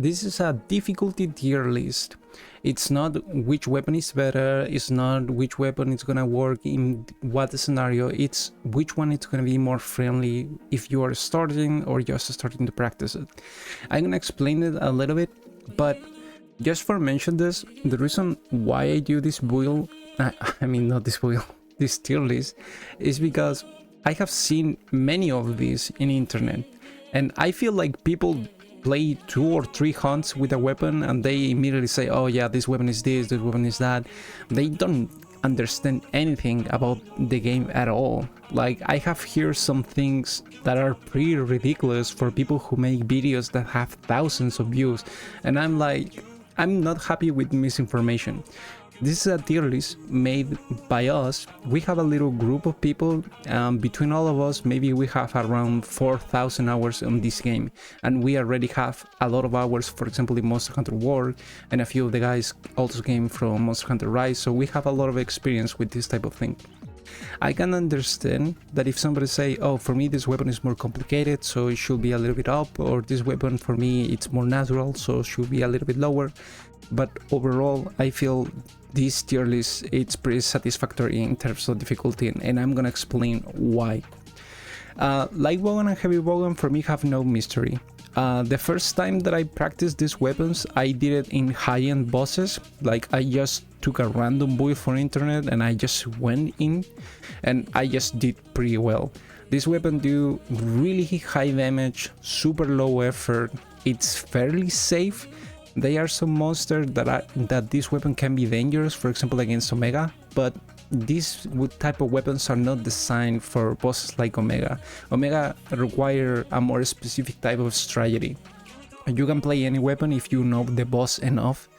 this is a difficulty tier list. It's not which weapon is better, it's not which weapon is gonna work in what scenario, it's which one is gonna be more friendly if you are starting or just starting to practice it. I'm gonna explain it a little bit, but just for mention this, the reason why I do this build, I mean not this build, this tier list, is because I have seen many of these in internet, and I feel like people play 2 or 3 hunts with a weapon and they immediately say, oh yeah, this weapon is this weapon is that. They don't understand anything about the game at all. Like, I have here some things that are pretty ridiculous for people who make videos that have thousands of views, and I'm like, I'm not happy with misinformation. This is a tier list made by us. We have a little group of people. Between all of us, maybe we have around 4,000 hours on this game, and we already have a lot of hours, for example, in Monster Hunter World, and a few of the guys also came from Monster Hunter Rise, so we have a lot of experience with this type of thing. I can understand that if somebody say, oh, for me this weapon is more complicated, so it should be a little bit up, or this weapon for me it's more natural, so it should be a little bit lower. But overall, I feel this tier list, it's pretty satisfactory in terms of difficulty, and I'm gonna explain why. Light bowgun and heavy bowgun for me have no mystery. The first time that I practiced these weapons, I did it in high-end bosses. Like, I just took a random build for internet and I just went in, and I just did pretty well. This weapon do really high damage, super low effort, it's fairly safe. There are some monsters that this weapon can be dangerous, for example against Omega, but these type of weapons are not designed for bosses like Omega. Omega require a more specific type of strategy. You can play any weapon if you know the boss enough,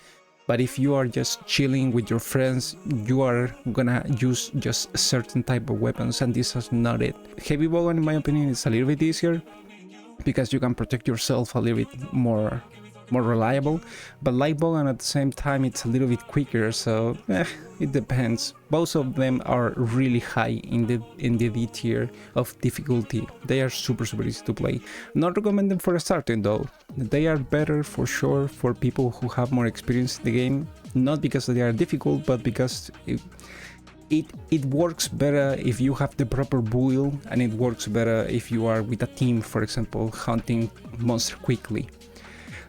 but if you are just chilling with your friends, you are gonna use just a certain type of weapons, and this is not it. Heavy bowgun, in my opinion, is a little bit easier because you can protect yourself a little bit more reliable, but light bowgun at the same time it's a little bit quicker, so it depends. Both of them are really high in the D tier of difficulty. They are super easy to play. Not recommend them for starting though. They are better for sure for people who have more experience in the game, not because they are difficult, but because it works better if you have the proper build, and it works better if you are with a team, for example, hunting monster quickly.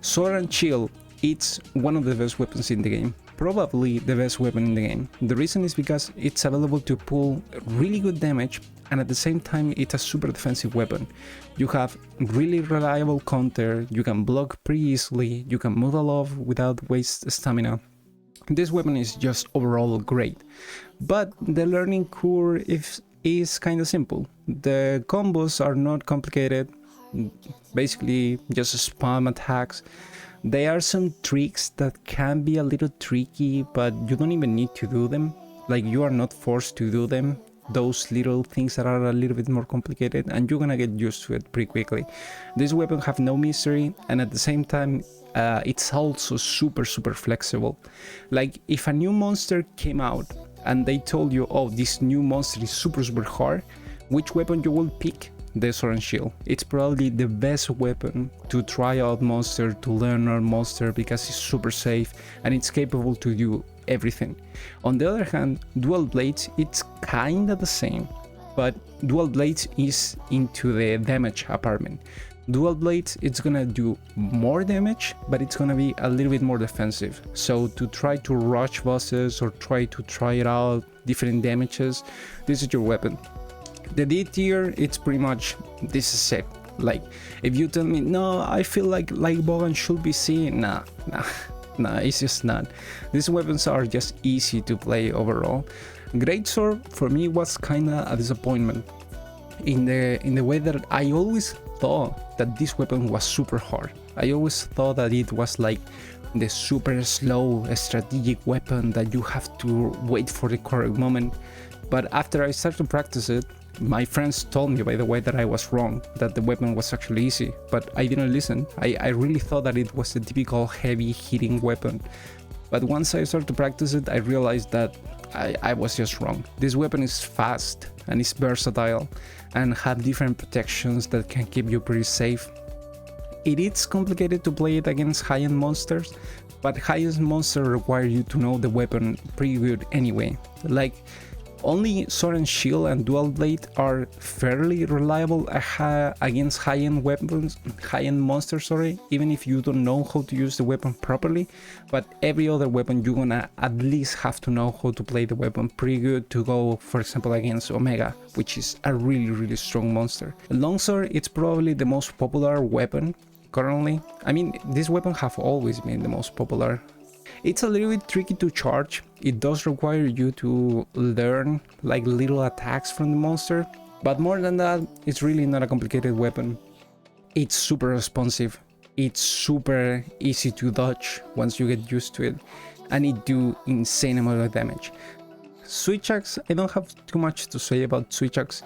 Sword and Shield, it's one of the best weapons in the game, probably the best weapon in the game. The reason is because it's available to pull really good damage, and at the same time it's a super defensive weapon. You have really reliable counter, you can block pretty easily, you can move a lot without waste stamina. This weapon is just overall great, but the learning curve is kind of simple. The combos are not complicated. Basically just spam attacks. There are some tricks that can be a little tricky, but you don't even need to do them. Like, you are not forced to do them. Those little things that are a little bit more complicated, and you're gonna get used to it pretty quickly. This weapon have no mystery, and at the same time it's also super flexible. Like, if a new monster came out and they told you, oh, this new monster is super hard, which weapon you will pick? The Sword and Shield. It's probably the best weapon to try out monster, to learn our monster, because it's super safe and it's capable to do everything. On the other hand, Dual Blades, it's kinda the same, but Dual Blades is into the damage apartment. Dual Blades, it's gonna do more damage, but it's gonna be a little bit more defensive. So to try to rush bosses or try it out, different damages, this is your weapon. The D tier, it's pretty much, this is it. Like, if you tell me, no, I feel like light bowgun should be C, nah, it's just not. These weapons are just easy to play overall. Greatsword for me was kinda a disappointment in the way that I always thought that this weapon was super hard. I always thought that it was like the super slow strategic weapon that you have to wait for the correct moment. But after I started to practice it, my friends told me, by the way, that I was wrong, that the weapon was actually easy, but I didn't listen. I really thought that it was a typical heavy hitting weapon. But once I started to practice it, I realized that I was just wrong. This weapon is fast and it's versatile and have different protections that can keep you pretty safe. it is complicated to play it against high-end monsters, but high-end monsters require you to know the weapon pretty good anyway. Like, only sword and shield and dual blade are fairly reliable against high-end weapons, high-end monsters, sorry, even if you don't know how to use the weapon properly. But every other weapon, you're gonna at least have to know how to play the weapon pretty good to go, for example, against Omega, which is a really strong monster. Longsword, it's probably the most popular weapon currently. I mean, this weapon have always been the most popular. It's a little bit tricky to charge. It does require you to learn like little attacks from the monster, but more than that, it's really not a complicated weapon. It's super responsive. It's super easy to dodge once you get used to it, and it do insane amount of damage. Switch axe, I don't have too much to say about switch axe.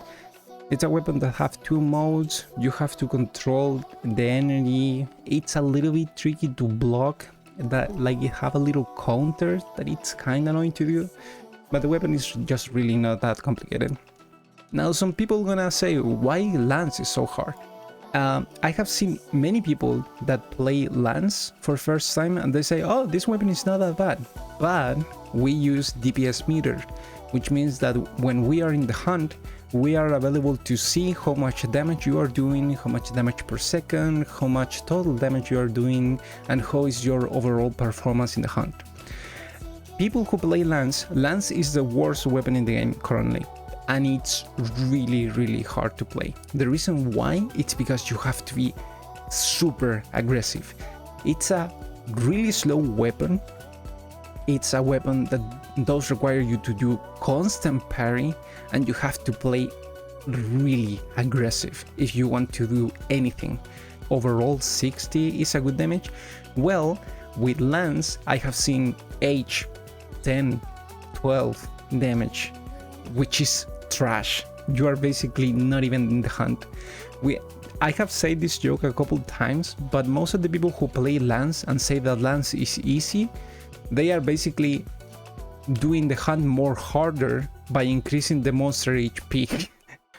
It's a weapon that have two modes. You have to control the energy. It's a little bit tricky to block. That like you have a little counter that it's kind of annoying to do, but the weapon is just really not that complicated. Now some people gonna say, why Lance is so hard? I have seen many people that play Lance for first time and they say, oh, this weapon is not that bad, but we use DPS meter, which means that when we are in the hunt, we are available to see how much damage you are doing, how much damage per second, how much total damage you are doing, and how is your overall performance in the hunt. People who play Lance is the worst weapon in the game currently, and it's really hard to play. The reason why, it's because you have to be super aggressive. It's a really slow weapon. It's a weapon that does require you to do constant parry, and you have to play really aggressive if you want to do anything. Overall 60 is a good damage. Well, with Lance I have seen 8, 10, 12 damage, which is trash. You are basically not even in the hunt. I have said this joke a couple times, but most of the people who play Lance and say that Lance is easy, they are basically doing the hunt more harder by increasing the monster HP.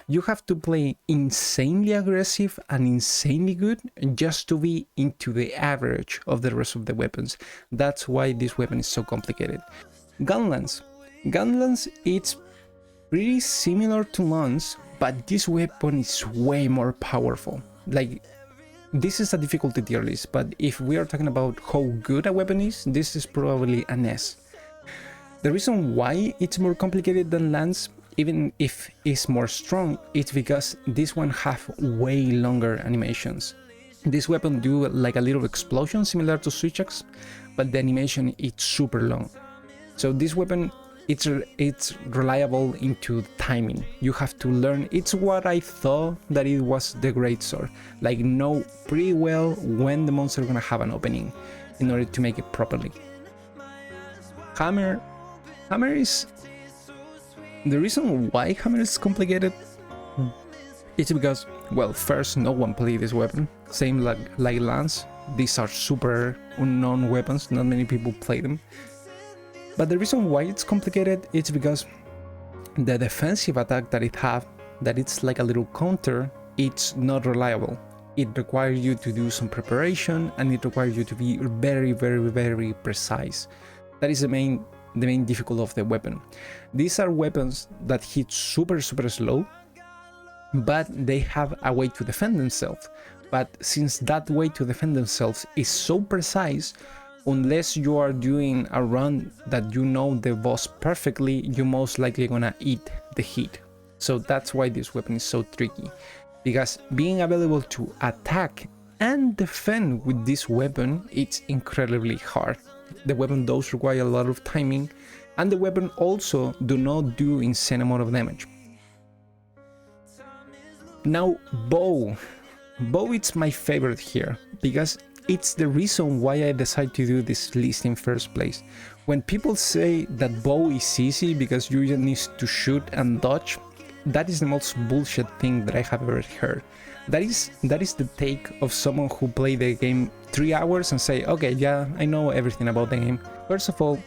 You have to play insanely aggressive and insanely good just to be into the average of the rest of the weapons. That's why this weapon is so complicated. Gunlance, it's pretty similar to Lance, but this weapon is way more powerful. Like, this is a difficulty tier list, but if we are talking about how good a weapon is, this is probably an S. The reason why it's more complicated than Lance, even if it's more strong, it's because this one have way longer animations. This weapon do like a little explosion similar to switch axe, but the animation is super long. So this weapon, it's reliable into timing. You have to learn. It's what I thought that it was the great sword. Like, know pretty well when the monster is gonna have an opening in order to make it properly. Hammer is... The reason why Hammer is complicated is because, well, first, no one played this weapon. Same like Lance. These are super unknown weapons, not many people play them. But the reason why it's complicated is because the defensive attack that it have, that it's like a little counter, it's not reliable. It requires you to do some preparation, and it requires you to be very precise. That is the main difficulty of the weapon. These are weapons that hit super slow, but they have a way to defend themselves. But since that way to defend themselves is so precise, unless you are doing a run that you know the boss perfectly, you're most likely gonna eat the hit. So that's why this weapon is so tricky, because being available to attack and defend with this weapon, it's incredibly hard. The weapon does require a lot of timing, and the weapon also do not do insane amount of damage. Now, bow, it's my favorite here, because it's the reason why I decided to do this list in first place. When people say that bow is easy because you just need to shoot and dodge, that is the most bullshit thing that I have ever heard. That is the take of someone who played the game 3 hours and say, okay, yeah, I know everything about the game. First of all,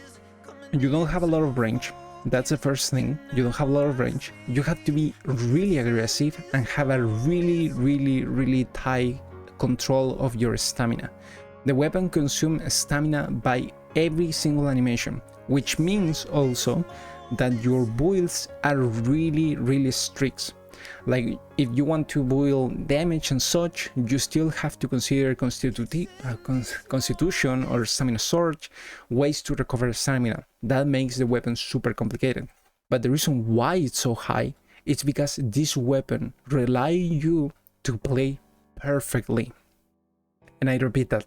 you don't have a lot of range. That's the first thing. You don't have a lot of range. You have to be really aggressive and have a really tight control of your stamina. The weapon consumes stamina by every single animation, which means also that your builds are really strict. Like if you want to build damage and such, you still have to consider constitution or stamina surge, ways to recover stamina. That makes the weapon super complicated. But the reason why it's so high is because this weapon relies you to play perfectly. And I repeat that,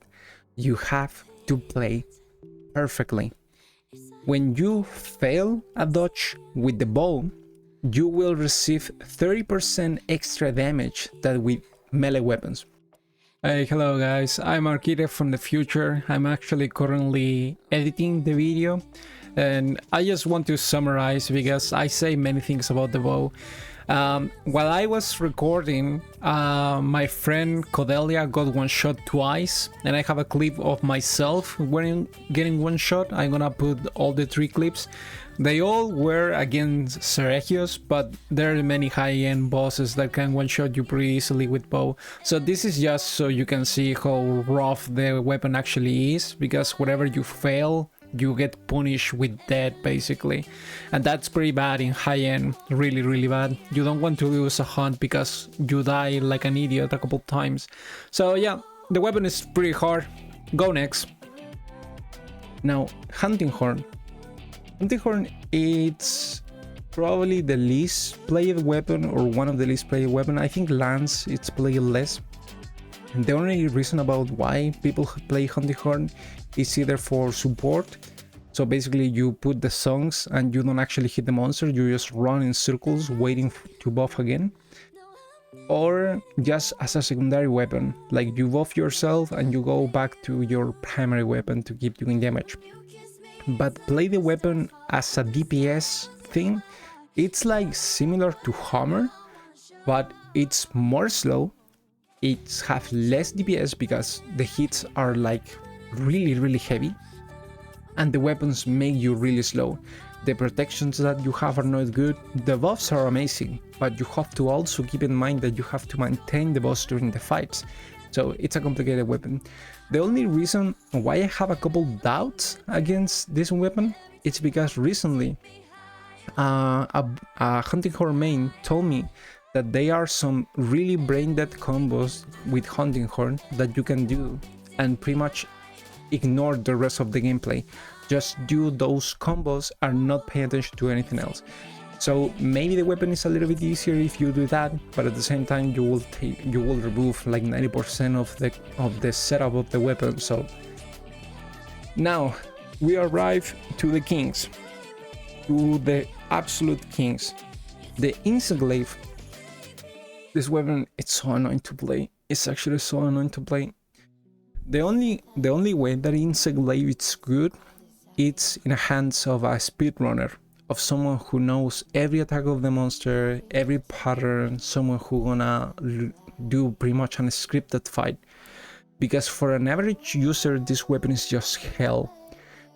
you have to play perfectly. When you fail a dodge with the bow, you will receive 30% extra damage than with melee weapons. Hey, hello guys, I'm Architect from the future. I'm actually currently editing the video, and I just want to summarize because I say many things about the bow. While I was recording, my friend Codelia got one shot twice, and I have a clip of myself getting one shot. I'm gonna put all the 3 clips. They all were against Seregios, but there are many high-end bosses that can one-shot you pretty easily with bow. So this is just so you can see how rough the weapon actually is, because whatever you fail, you get punished with death basically, and that's pretty bad in high-end, really bad. You don't want to lose a hunt because you die like an idiot a couple times. So yeah, the weapon is pretty hard. Go next. Now, Hunting Horn. Hunting Horn, it's probably the least played weapon, or one of the least played weapon. I think Lance, it's played less. And the only reason about why people play Hunting Horn is either for support. So basically you put the songs and you don't actually hit the monster, you just run in circles waiting to buff again. Or just as a secondary weapon, like you buff yourself and you go back to your primary weapon to keep doing damage. But play the weapon as a DPS thing. It's like similar to Hammer, but it's more slow. It has less DPS because the hits are like really heavy, and the weapons make you really slow. The protections that you have are not good. The buffs are amazing, but you have to also keep in mind that you have to maintain the boss during the fights. So it's a complicated weapon. The only reason why I have a couple doubts against this weapon is because recently a Hunting Horn main told me that there are some really brain dead combos with Hunting Horn that you can do and pretty much ignore the rest of the gameplay. Just do those combos and not pay attention to anything else. So maybe the weapon is a little bit easier if you do that, but at the same time you will remove like 90% of the setup of the weapon. So now we arrive to the kings, to the absolute kings, the Incenglaive. This weapon, it's so annoying to play. It's actually so annoying to play. The only way that Incenglaive is good, it's in the hands of a speedrunner, of someone who knows every attack of the monster, every pattern, someone who gonna do pretty much an scripted fight. Because for an average user, this weapon is just hell.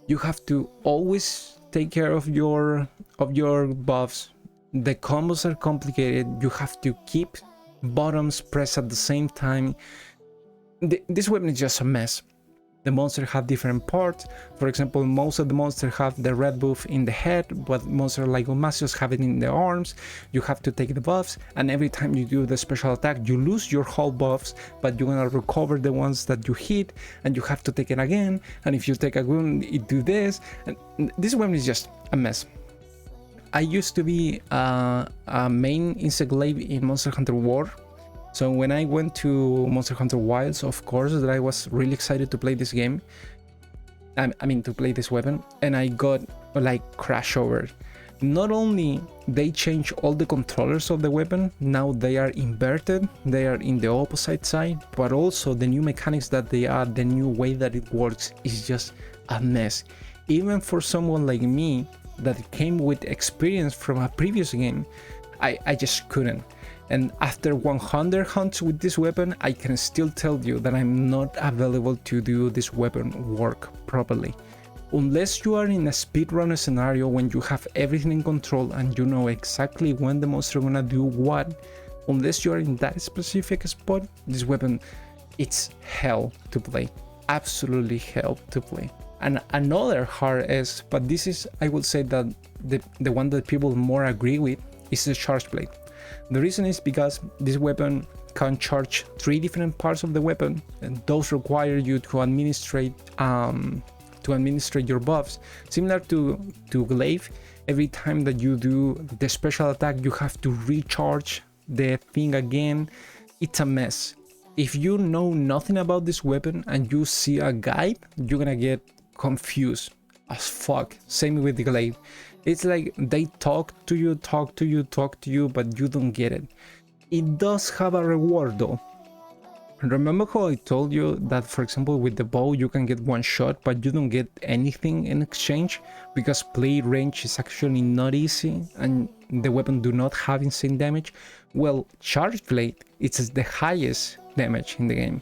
You have to always take care of your buffs. The combos are complicated. You have to keep buttons pressed at the same time. This weapon is just a mess. The monsters have different parts. For example, most of the monsters have the red buff in the head, but monsters like Omasios have it in the arms. You have to take the buffs, and every time you do the special attack, you lose your whole buffs, but you're gonna recover the ones that you hit, and you have to take it again. And if you take a wound, it do this. And this weapon is just a mess. I used to be a main Incenglaive in Monster Hunter War. So when I went to Monster Hunter Wilds, of course, that I was really excited to play this game. I mean, to play this weapon, and I got like crash over. Not only they changed all the controllers of the weapon, now they are inverted, they are in the opposite side, but also the new mechanics that they add, the new way that it works is just a mess. Even for someone like me that came with experience from a previous game, I just couldn't. And after 100 hunts with this weapon, I can still tell you that I'm not available to do this weapon work properly. Unless you are in a speedrunner scenario when you have everything in control and you know exactly when the monster gonna do what, unless you are in that specific spot, this weapon, it's hell to play, absolutely hell to play. And another hard S, but this is, I would say that the one that people more agree with, is the charge blade. The reason is because this weapon can charge 3 different parts of the weapon, and those require you to administrate your buffs. Similar to glaive, every time that you do the special attack, you have to recharge the thing again. It's a mess. If you know nothing about this weapon and you see a guide, you're gonna get confused as fuck. Same with the glaive. It's like they talk to you, but you don't get it. It does have a reward though. Remember how I told you that, for example, with the bow you can get one shot, but you don't get anything in exchange because play range is actually not easy and the weapon do not have insane damage? Well, charge blade, it's the highest damage in the game.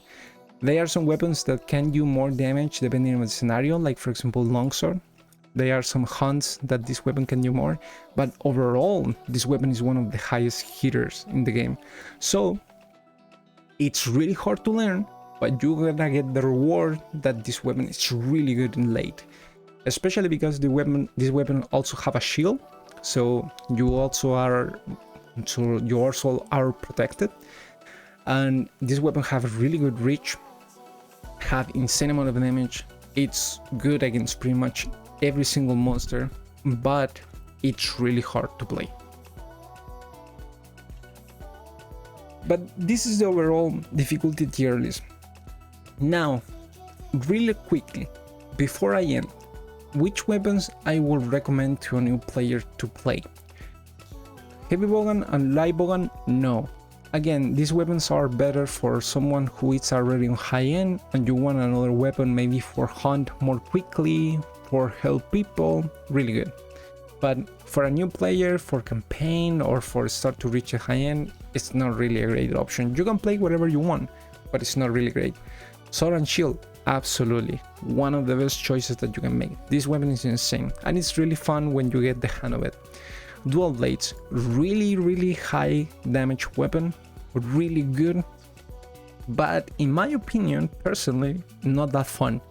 There are some weapons that can do more damage depending on the scenario, like for example longsword. There are some hunts that this weapon can do more, but overall this weapon is one of the highest hitters in the game. So it's really hard to learn, but you're gonna get the reward that this weapon is really good in late. Especially because this weapon also have a shield, so you also are protected. And this weapon have really good reach, have insane amount of damage. It's good against pretty much every single monster, but it's really hard to play. But this is the overall difficulty tier list. Now, really quickly, before I end, which weapons I would recommend to a new player to play? Heavy bowgun and light bowgun, no. Again, these weapons are better for someone who is already on high end and you want another weapon maybe for hunt more quickly, for help people, really good. But for a new player, for campaign or for start to reach a high end, it's not really a great option. You can play whatever you want, but it's not really great. Sword and shield, absolutely one of the best choices that you can make. This weapon is insane and it's really fun when you get the hang of it. Dual blades, really high damage weapon, really good, but in my opinion, personally, not that fun.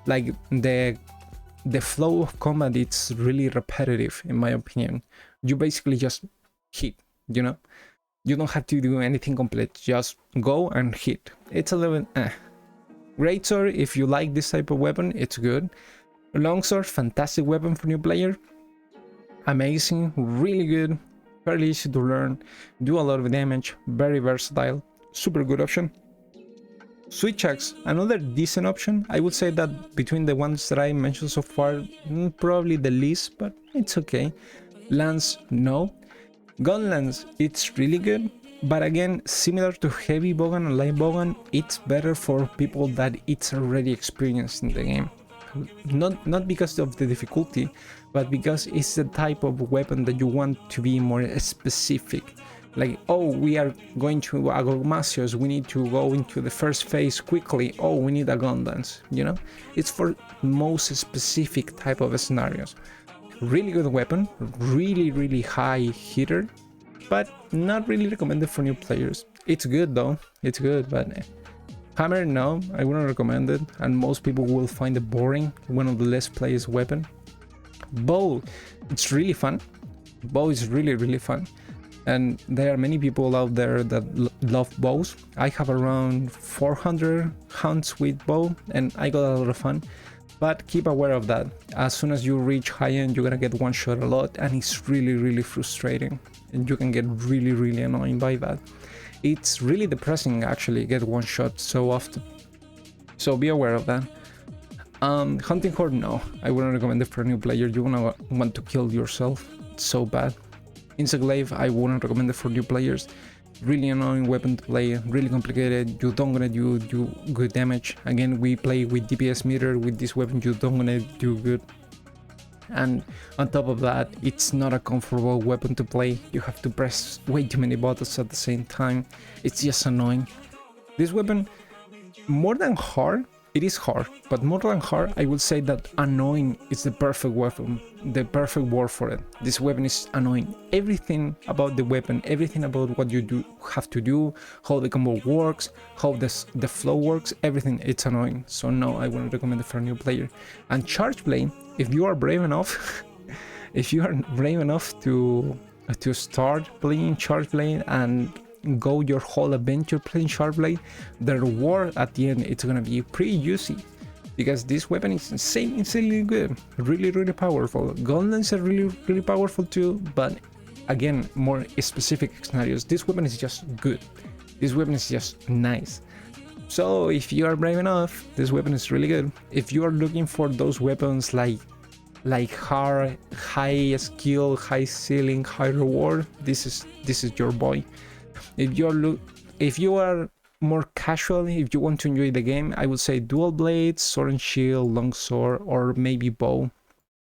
Like the flow of combat, it's really repetitive in my opinion. You basically just hit, you know, you don't have to do anything complete, just go and hit. It's a little greatsword, if you like this type of weapon, it's good. Longsword, fantastic weapon for new player, amazing, really good, fairly easy to learn, do a lot of damage, very versatile, super good option. Switch axe, another decent option. I would say that between the ones that I mentioned so far, probably the least, but it's okay. Lance, no. Gun lance, it's really good, but again, similar to heavy bowgun and light bowgun, it's better for people that it's already experienced in the game. Not because of the difficulty, but because it's the type of weapon that you want to be more specific. Like, oh, we are going to Agogmasios, we need to go into the first phase quickly, oh, we need a gun lance, you know? It's for most specific type of scenarios. Really good weapon, really high hitter, but not really recommended for new players. It's good though, it's good, but hammer, no, I wouldn't recommend it, and most people will find it boring, one of the less played weapon. Bow, it's really fun. Bow is really fun. And there are many people out there that love bows. I have around 400 hunts with bow and I got a lot of fun. But keep aware of that. As soon as you reach high end, you're gonna get one shot a lot and it's really frustrating. And you can get really annoying by that. It's really depressing actually, get one shot so often. So be aware of that. Hunting horde, no. I wouldn't recommend it for a new player. You're gonna want to kill yourself. It's so bad. Insect glaive, I wouldn't recommend it for new players. Really annoying weapon to play, really complicated. You don't gonna do good damage. Again, we play with DPS meter. With this weapon, you don't gonna do good. And on top of that, it's not a comfortable weapon to play. You have to press way too many buttons at the same time. It's just annoying. This weapon, more than hard, It is hard, but more than hard, I would say that annoying is the perfect weapon, the perfect word for it. This weapon is annoying. Everything about the weapon, everything about what you have to do, how the combo works, how the flow works, everything, it's annoying. So no, I wouldn't recommend it for a new player. And Charge Blade, if you are brave enough, if you are brave enough to start playing Charge Blade and go your whole adventure playing Charge Blade, the reward at the end, it's gonna be pretty juicy, because this weapon is insanely good, really powerful. Golden's are really powerful too, but again, more specific scenarios. This weapon is just good. This weapon is just nice. So if you are brave enough, this weapon is really good. If you are looking for those weapons like hard, high skill, high ceiling, high reward, this is your boy. If you are more casual, if you want to enjoy the game, I would say dual blades, sword and shield, longsword, or maybe bow.